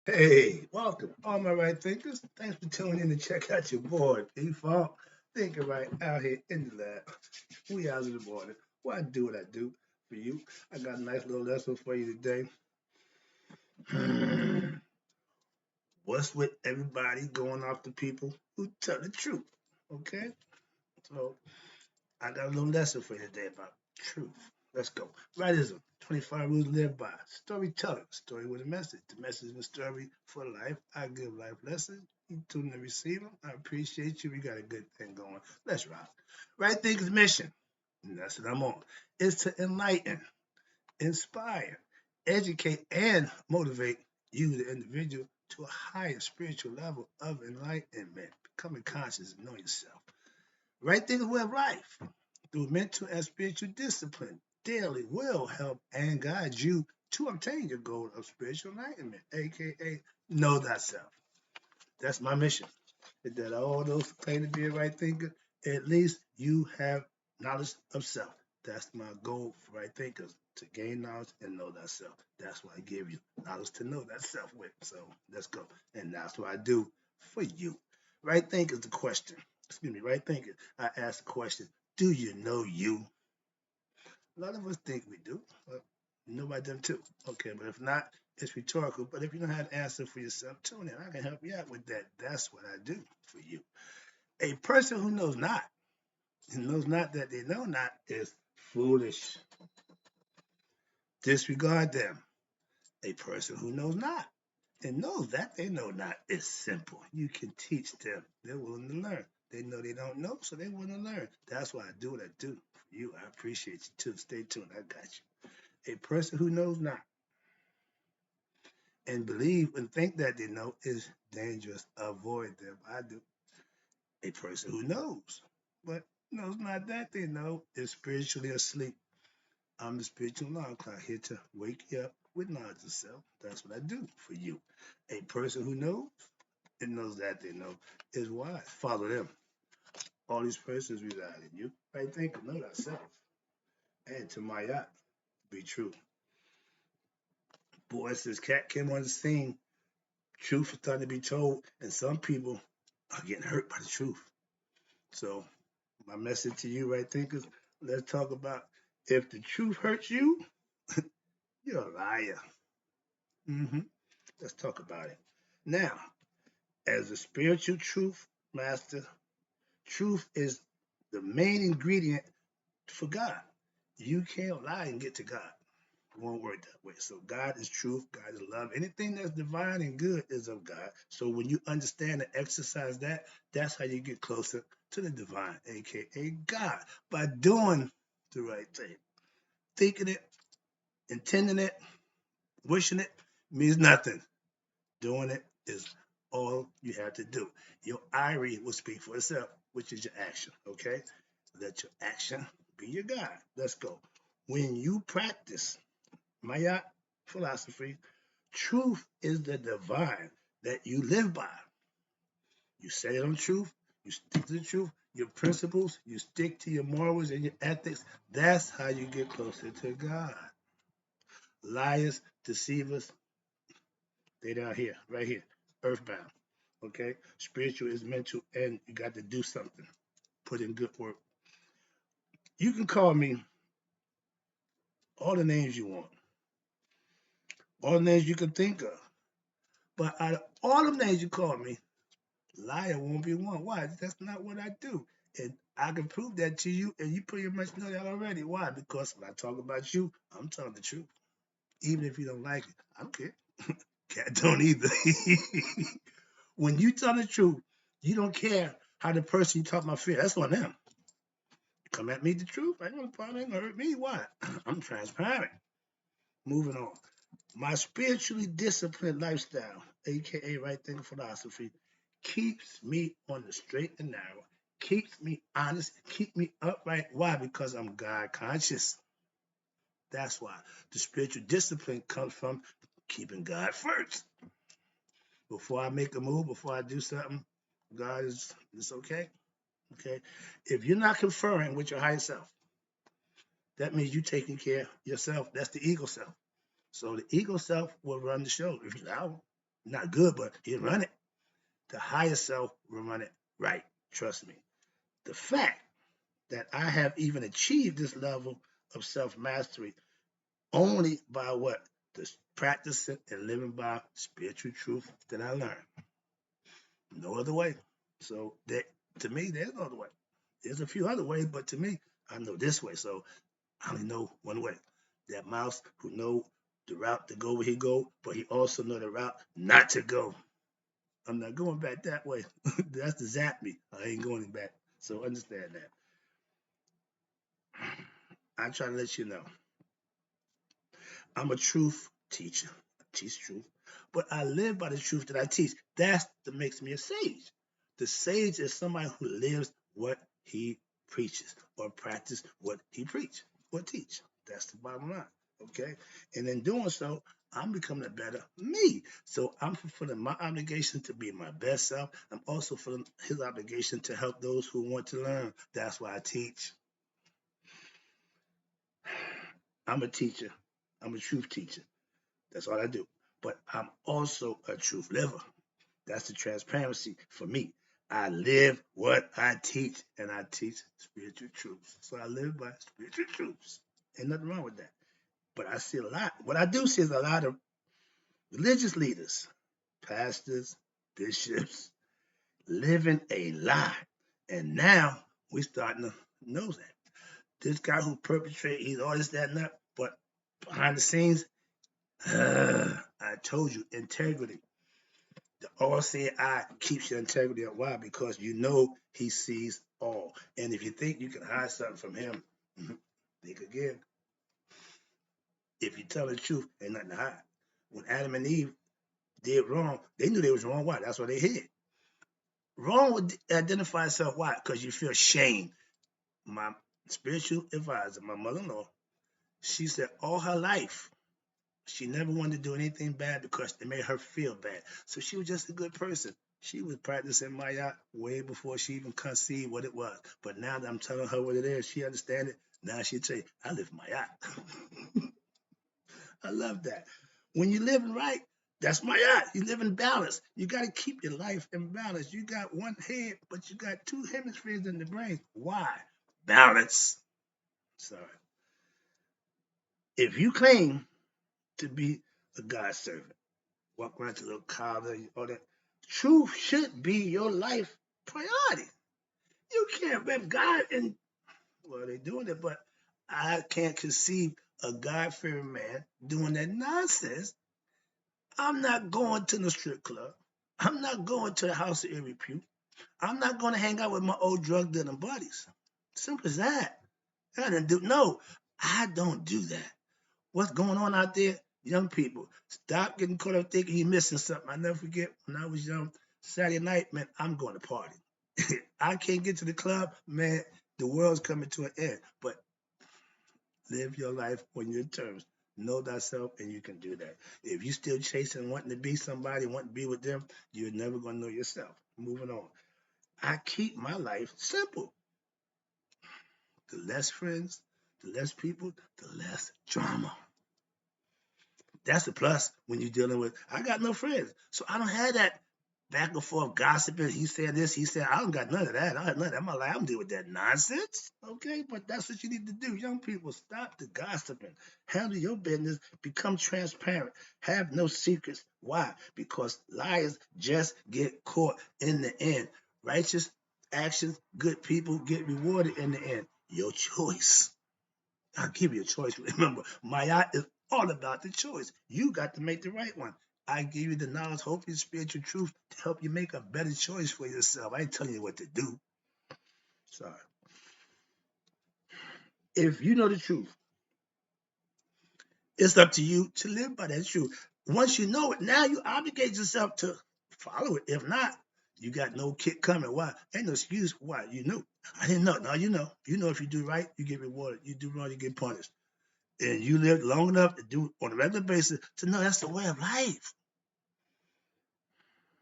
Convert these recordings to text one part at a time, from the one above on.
Hey, welcome, all my right thinkers. Thanks for tuning in to check out your board. Default thinking right out here in the lab. We out in the morning. Well, I do what I do for you. I got a nice little lesson for you today. What's with everybody going after people who tell the truth? Okay, so I got a little lesson for you today about truth. Let's go. Rightism, 25 rules to live by. Storytelling, story with a message. The message is a story for life. I give life lessons. You tune to receive them. I appreciate you. We got a good thing going. Let's rock. Right Thinker's mission, and that's what I'm on, is to enlighten, inspire, educate, and motivate you, the individual, to a higher spiritual level of enlightenment, becoming conscious and knowing yourself. Right Thinker's way of life through mental and spiritual discipline daily will help and guide you to obtain your goal of spiritual enlightenment, aka know thyself. That's my mission. Is that all those claim to be a right thinker, at least you have knowledge of self. That's my goal for right thinkers, to gain knowledge and know thyself. That's what I give you, knowledge to know thyself with. So let's go. And that's what I do for you. Right think is the question. Excuse me, right thinking. I ask the question, do you know you? A lot of us think we do, but you know about them too. Okay, but if not, it's rhetorical. But if you don't have an answer for yourself, tune in. I can help you out with that. That's what I do for you. A person who knows not, and knows not that they know not, is foolish. Disregard them. A person who knows not and knows that they know not is simple. You can teach them. They're willing to learn. They know they don't know, so they want to learn. That's why I do what I do for you. I appreciate you too. Stay tuned. I got you. A person who knows not and believe and think that they know is dangerous. Avoid them. I do. A person who knows, but knows not that they know is spiritually asleep. I'm the spiritual alarm clock here to wake you up with knowledge of self. That's what I do for you. A person who knows and knows that they know is wise. Follow them. All these persons reside in you. I think know thyself. And to my yacht, be true. Boy, since Cat came on the scene, truth is starting to be told, and some people are getting hurt by the truth. So my message to you, right thinkers, let's talk about if the truth hurts you, you're a liar. hmm Let's talk about it. Now, as a spiritual truth master, truth is the main ingredient for God. You can't lie and get to God. It won't work that way. So God is truth, God is love. Anything that's divine and good is of God. So when you understand and exercise that, that's how you get closer to the divine, aka God, by doing the right thing. Thinking it, intending it, wishing it means nothing. Doing it is all you have to do. Your IRE will speak for itself, which is your action. Okay? Let your action be your guide. Let's go. When you practice Maya philosophy, truth is the divine that you live by. You say it on truth, you stick to the truth, your principles, you stick to your morals and your ethics. That's how you get closer to God. Liars, deceivers, they down here, right here, earthbound. Okay? Spiritual is mental, and you got to do something. Put in good work. You can call me all the names you want, all the names you can think of. But out of all the names you call me, liar won't be one. Why? That's not what I do. And I can prove that to you, and you pretty much know that already. Why? Because when I talk about you, I'm telling the truth. Even if you don't like it, I don't care. Cat don't either. When you tell the truth, you don't care how the person you talk about feel. That's on them. Come at me the truth. I ain't probably ain't gonna hurt me. Why? I'm transparent. Moving on. My spiritually disciplined lifestyle, aka right thinking philosophy, keeps me on the straight and narrow, keeps me honest, keep me upright. Why? Because I'm God conscious. That's why the spiritual discipline comes from keeping God first. Before I make a move, before I do something, God is it's okay. Okay. If you're not conferring with your higher self, that means you taking care of yourself. That's the ego self. So the ego self will run the show if you allow him. Not good, but he run it. The higher self will run it right. Trust me. The fact that I have even achieved this level of self mastery only by what? The practicing and living by spiritual truth that I learned. No other way. So that to me, there's no other way. There's a few other ways, but to me, I know this way. So I only know one way. That mouse who know the route to go where he go, but he also know the route not to go. I'm not going back that way. That's the zap me. I ain't going back. So understand that. I try to let you know. I'm a truth teacher. I teach truth. But I live by the truth that I teach. That's what makes me a sage. The sage is somebody who lives what he preaches or practice what he preach or teach. That's the bottom line. Okay? And in doing so, I'm becoming a better me. So I'm fulfilling my obligation to be my best self. I'm also fulfilling his obligation to help those who want to learn. That's why I teach. I'm a teacher. I'm a truth teacher. That's all I do. But I'm also a truth liver. That's the transparency for me. I live what I teach, and I teach spiritual truths. So I live by spiritual truths. Ain't nothing wrong with that. But I see a lot. What I do see is a lot of religious leaders, pastors, bishops, living a lie. And now we're starting to know that. This guy who perpetrated, he's all this, that, and that. But behind the scenes, I told you, integrity. The all-seeing eye keeps your integrity up. Why? Because you know he sees all. And if you think you can hide something from him, think again. If you tell the truth, ain't nothing to hide. When Adam and Eve did wrong, they knew they was wrong. Why? That's why they hid. Wrong would identify itself. Why? Because you feel shame. My spiritual advisor, my mother-in-law, she said all her life, she never wanted to do anything bad because it made her feel bad. So she was just a good person. She was practicing Maya way before she even conceived what it was. But now that I'm telling her what it is, she understands it. Now she tell you, I live Maya. I love that. When you live right, that's Maya. You live in balance. You got to keep your life in balance. You got one head, but you got two hemispheres in the brain. Why? Balance. Sorry. If you claim to be a God servant, walk around to a little collar, all that. Truth should be your life priority. You can't rep God and well, they're doing it, but I can't conceive a God fearing man doing that nonsense. I'm not going to the strip club. I'm not going to the house of ill repute. I'm not going to hang out with my old drug dealing buddies. Simple as that. I didn't do no. I don't do that. What's going on out there? Young people, stop getting caught up thinking you're missing something. I never forget when I was young, Saturday night, man, I'm going to party. I can't get to the club, man, the world's coming to an end. But live your life on your terms. Know thyself, and you can do that. If you still chasing, wanting to be somebody, wanting to be with them, you're never going to know yourself. Moving on. I keep my life simple. The less friends, the less people, the less drama. That's a plus when you're dealing with. I got no friends, so I don't have that back and forth gossiping. He said this, he said. I don't got none of that. I don't have none of that in my life. I don't deal with that nonsense. Okay, but that's what you need to do. Young people, stop the gossiping. Handle your business. Become transparent. Have no secrets. Why? Because liars just get caught in the end. Righteous actions, good people get rewarded in the end. Your choice. I'll give you a choice. Remember, Maya is all about the choice. You got to make the right one. I give you the knowledge, hope, and spiritual truth to help you make a better choice for yourself. I ain't telling you what to do. Sorry. If you know the truth, it's up to you to live by that truth. Once you know it, now you obligate yourself to follow it. If not, you got no kick coming. Why? Ain't no excuse. Why? You knew. I didn't know. Now you know. You know if you do right, you get rewarded. You do wrong, you get punished. And you live long enough to do on a regular basis to know that's the way of life.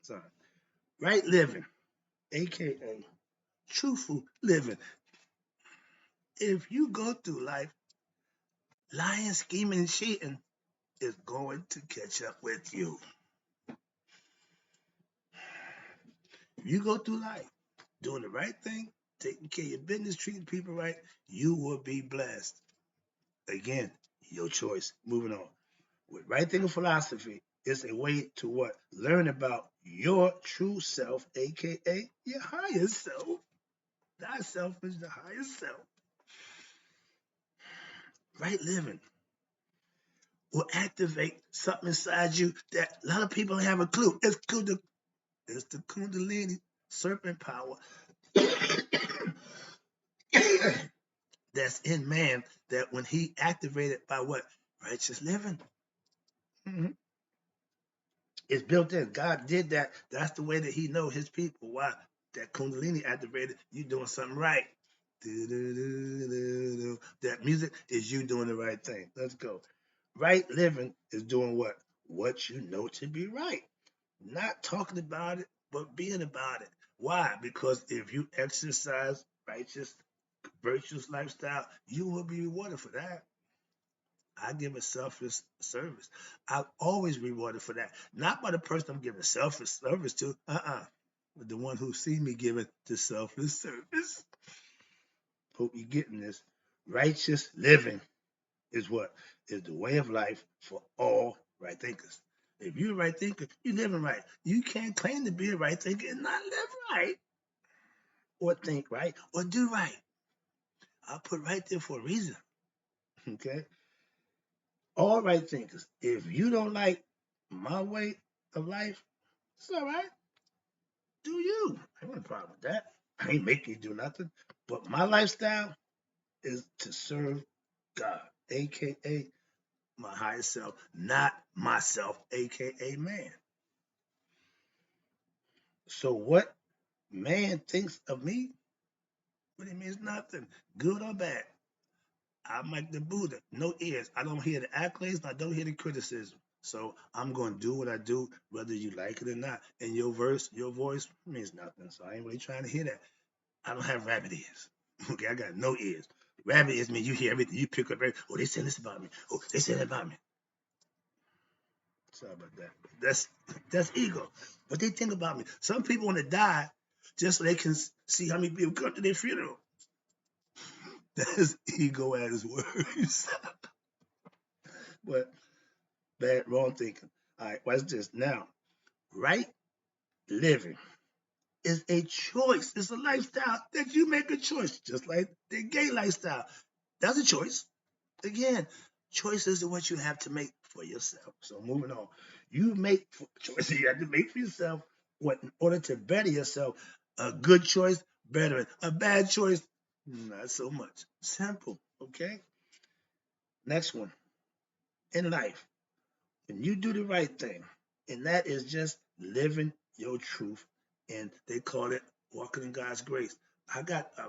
Sorry. Right living, aka truthful living. If you go through life lying, scheming, and cheating, it's going to catch up with you. if you go through life doing the right thing, taking care of your business, treating people right, you will be blessed. Again, your choice. Moving on. With right thinking philosophy, it's a way to what? Learn about your true self, aka your higher self. Thyself is the higher self. Right living will activate something inside you that a lot of people have a clue. It's the Kundalini serpent power that's in man that when he activated by what? Righteous living. Mhm. It's built in. God did that. That's the way that he know his people. Why? That Kundalini activated, you doing something right. Do-do-do-do-do. That music is you doing the right thing. Let's go. Right living is doing what? What you know to be right. Not talking about it, but being about it. Why? Because if you exercise righteous, virtuous lifestyle, you will be rewarded for that. I give a selfless service. I'll always be rewarded for that. Not by the person I'm giving selfless service to, but the one who see me giving the selfless service. Hope you're getting this. Righteous living is what? Is the way of life for all right thinkers. If you're a right thinker, you're living right. You can't claim to be a right thinker and not live right, or think right, or do right. I put right there for a reason. Okay? All right thinkers. If you don't like my way of life, it's all right. Do you? I ain't got a problem with that. I ain't making you do nothing. But my lifestyle is to serve God, aka my higher self, not myself, aka man. So what man thinks of me, but it means nothing, good or bad. I'm like the Buddha, no ears. I don't hear the accolades, I don't hear the criticism. So I'm gonna do what I do, whether you like it or not. And your voice means nothing. So I ain't really trying to hear that. I don't have rabbit ears. Okay, I got no ears. Rabbit ears mean you hear everything, you pick up everything. Oh, they said this about me. Oh, they said that about me. Sorry about that. That's ego. What they think about me. Some people want to die just so they can see how many people come to their funeral. That's ego at its worst. But wrong thinking. All right, watch this. Now, right living is a choice. It's a lifestyle that you make a choice, just like the gay lifestyle. That's a choice. Again, choices are what you have to make for yourself. So moving on, you make choices you have to make for yourself. What in order to better yourself, a good choice, better. A bad choice, not so much. Simple. Okay. Next one in life, when you do the right thing, and that is just living your truth, and they call it walking in God's grace. I got a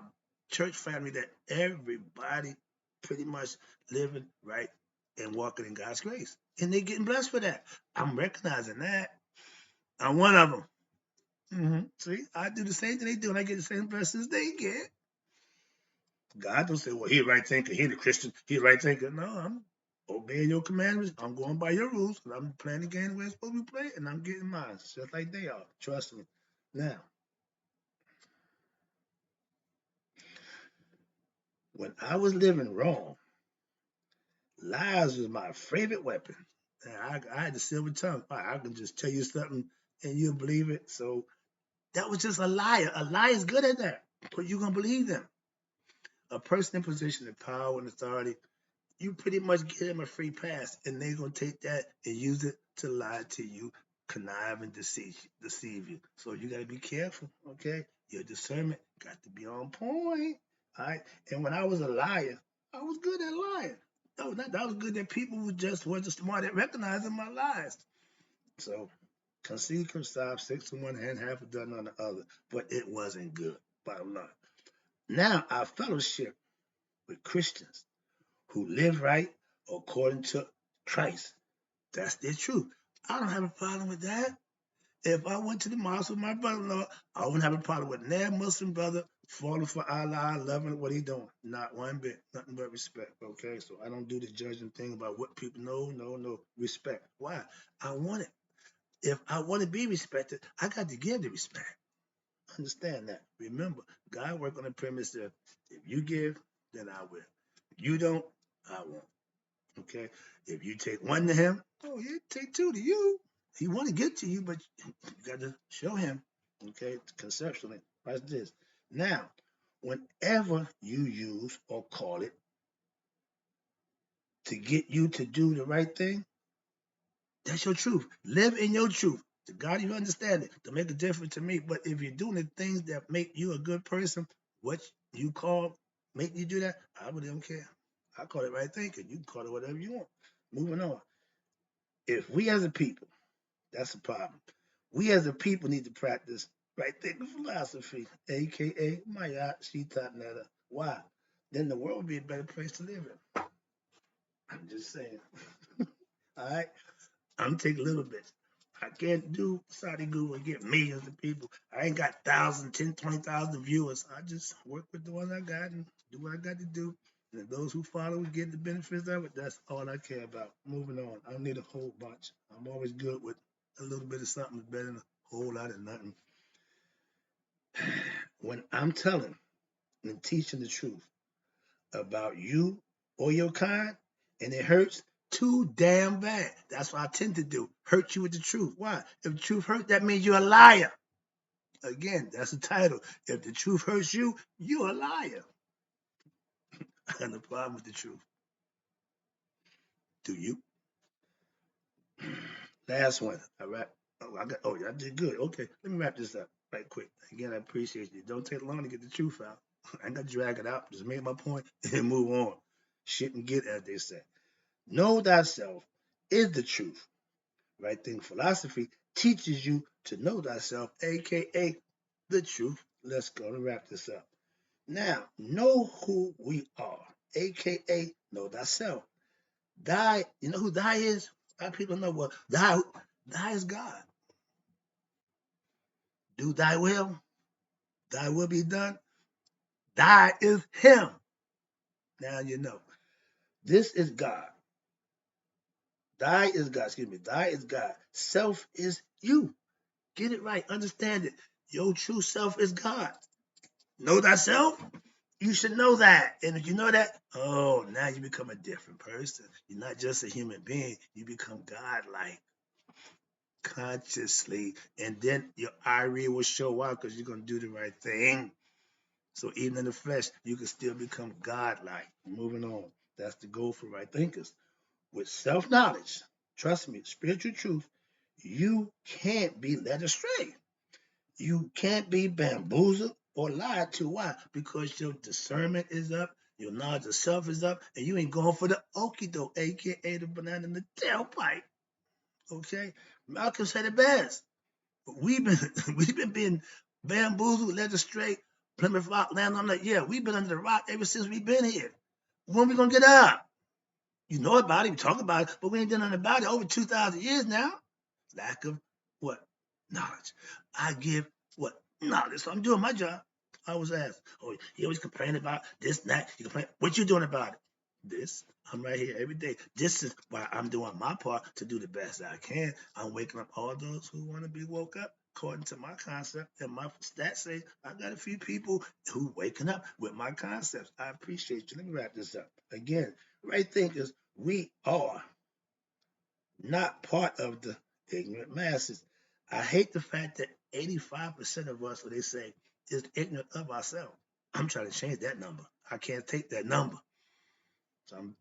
church family that everybody pretty much living right and walking in God's grace, and they're getting blessed for that. I'm recognizing that. I'm one of them. See, I do the same thing they do, and I get the same blessings they get. God don't say, well, he a right thinker, he the Christian, he a right thinker. No, I'm obeying your commandments. I'm going by your rules, and I'm playing the game the way it's supposed to be played, and I'm getting mine, just like they are. Trust me. Now, when I was living wrong, lies was my favorite weapon. And I had the silver tongue. I can just tell you something and you'll believe it. So that was just a liar. A liar is good at that, but you're going to believe them. A person in position of power and authority, you pretty much give them a free pass, and they're gonna take that and use it to lie to you, connive and deceive you. So you gotta be careful, okay? Your discernment got to be on point. All right. And when I was a liar, I was good at lying. That was good that people who just wasn't smart at recognizing my lies. So concede, consive, six in one hand, half a dozen on the other. But it wasn't good, bottom line. Now I fellowship with Christians who live right according to Christ. That's their truth. I don't have a problem with that. If I went to the mosque with my brother-in-law, I wouldn't have a problem with that Muslim brother falling for Allah, loving what he doing. Not one bit. Nothing but respect. Okay, so I don't do the judging thing about what people know. No. Respect. Why? I want it. If I want to be respected, I got to give the respect. Understand that. Remember, God work on the premise that if you give, then I will. If you don't, I won't. Okay? If you take one to him, oh, he'll take two to you. He want to get to you, but you got to show him. Okay? Conceptually. Watch this. Now, whenever you use or call it to get you to do the right thing, that's your truth. Live in your truth. To God, you understand it. To make a difference to me. But if you're doing the things that make you a good person, what you call make you do that, I really don't care. I call it right thinking. You can call it whatever you want. Moving on. If we as a people, that's a problem. We as a people need to practice right thinking philosophy, aka Maya Shita Netta. Why? Then the world would be a better place to live in. I'm just saying. All right? I'm taking little bits. I can't do Saudi Guru and get millions of people. I ain't got 1,000, 10, 20,000 viewers. I just work with the ones I got and do what I got to do. And those who follow and get the benefits of it, that's all I care about. Moving on. I don't need a whole bunch. I'm always good with a little bit of something better than a whole lot of nothing. When I'm telling and teaching the truth about you or your kind, and it hurts too damn bad. That's what I tend to do. Hurt you with the truth. Why? If the truth hurts, that means you're a liar. Again, that's the title. If the truth hurts you, you're a liar. I got no problem with the truth. Do you? Last one. All right. I did good. Okay, let me wrap this up right quick. Again, I appreciate you. Don't take long to get the truth out. I ain't got to drag it out. Just make my point and move on. Shit and get, as they say. Know thyself is the truth. Right thing philosophy teaches you to know thyself, aka the truth. Let's go and wrap this up. Now, know who we are, aka know thyself. Thy, you know who thy is? A lot of people know what thy is God. Do thy will, thy will be done. Thy is him. Now you know. This is God. Thy is God, excuse me. Thy is God. Self is you. Get it right. Understand it. Your true self is God. Know thyself? You should know that. And if you know that, oh, now you become a different person. You're not just a human being. You become God-like, consciously. And then your IRE will show up because you're going to do the right thing. So even in the flesh, you can still become God-like. Moving on. That's the goal for right thinkers. With self-knowledge, trust me, spiritual truth, you can't be led astray. You can't be bamboozled or lied to. Why? Because your discernment is up, your knowledge of self is up, and you ain't going for the okie doke, aka the banana in the tailpipe. Okay? Malcolm said it best. We've been we've been being bamboozled, led astray, Plymouth Rock land. I'm like, yeah, we've been under the rock ever since we've been here. When we gonna get up? You know about it, we talk about it, but we ain't done nothing about it over 2,000 years now. Lack of what? Knowledge. I give what? Knowledge. So I'm doing my job. I was asked, oh, you always complain about this, that. You complain. What you doing about it? This. I'm right here every day. This is why I'm doing my part to do the best I can. I'm waking up all those who want to be woke up according to my concept. And my stats say I got a few people who waking up with my concepts. I appreciate you. Let me wrap this up. Again, right thinkers, we are not part of the ignorant masses. I hate the fact that 85% of us, what they say, is ignorant of ourselves. I'm trying to change that number. I can't take that number. So I'm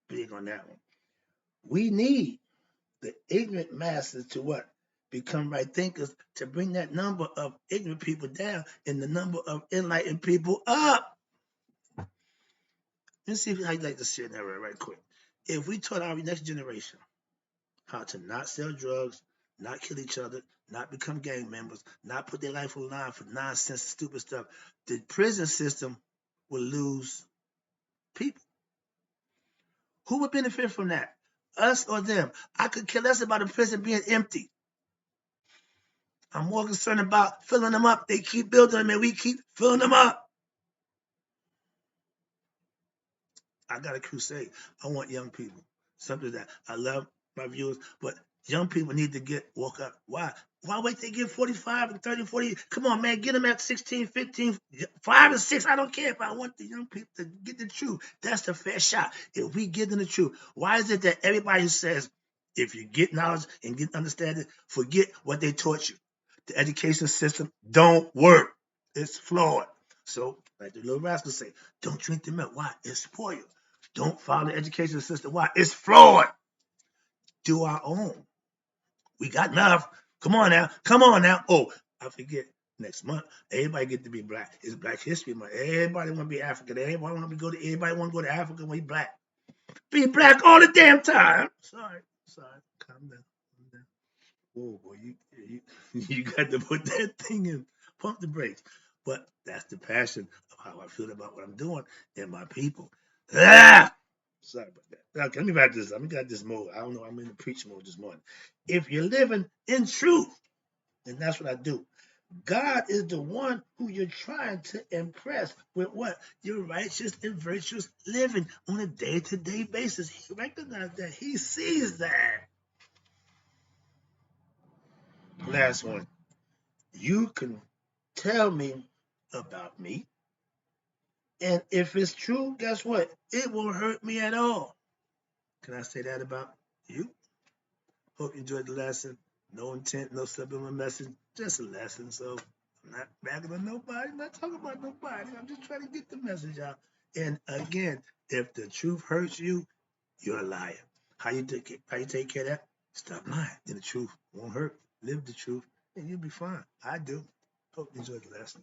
big on that one. We need the ignorant masses to what? Become right thinkers to bring that number of ignorant people down and the number of enlightened people up. Let's see how you like this scenario right quick. If we taught our next generation how to not sell drugs, not kill each other, not become gang members, not put their life on the line for nonsense, stupid stuff, the prison system will lose people. Who would benefit from that? Us or them? I could care less about a prison being empty. I'm more concerned about filling them up. They keep building them and we keep filling them up. I got a crusade. I want young people. Something that I love my viewers, but young people need to get woke up. Why? Why wait till they get 45 and 30, 40? Come on, man, get them at 16, 15, 5 and 6. I don't care if I want the young people to get the truth. That's the fair shot. If we give them the truth, why is it that everybody says, if you get knowledge and get understanding, forget what they taught you? The education system don't work. It's flawed. So, like the little rascal say, don't drink the milk. Why? It's spoiled. Don't follow the education system. Why? It's flawed. Do our own. We got enough. Come on now. Come on now. Oh, I forget. Next month, everybody get to be black. It's Black History Month. Everybody want to be African. Everybody want to go to. Everybody want to go to Africa when we black. Be black all the damn time. Sorry. Calm down. Calm down. Whoa, boy, you you got to put that thing in. Pump the brakes. But that's the passion of how I feel about what I'm doing and my people. Ah! Sorry about that. Now, let me back this. Let me got this mode. I don't know. I'm in the preach mode this morning. If you're living in truth, and that's what I do. God is the one who you're trying to impress with what? Your righteous and virtuous living on a day-to-day basis. He recognizes that. He sees that. Last one. You can tell me about me, and if it's true, guess what? It won't hurt me at all. Can I say that about you? Hope you enjoyed the lesson. No intent, no subliminal message, just a lesson. So I'm not ragging on nobody, I'm not talking about nobody. I'm just trying to get the message out. And again, if the truth hurts you, you're a liar. How you take care of that? Stop lying. Then the truth won't hurt. Live the truth, and you'll be fine. I do. Hope you enjoyed the lesson.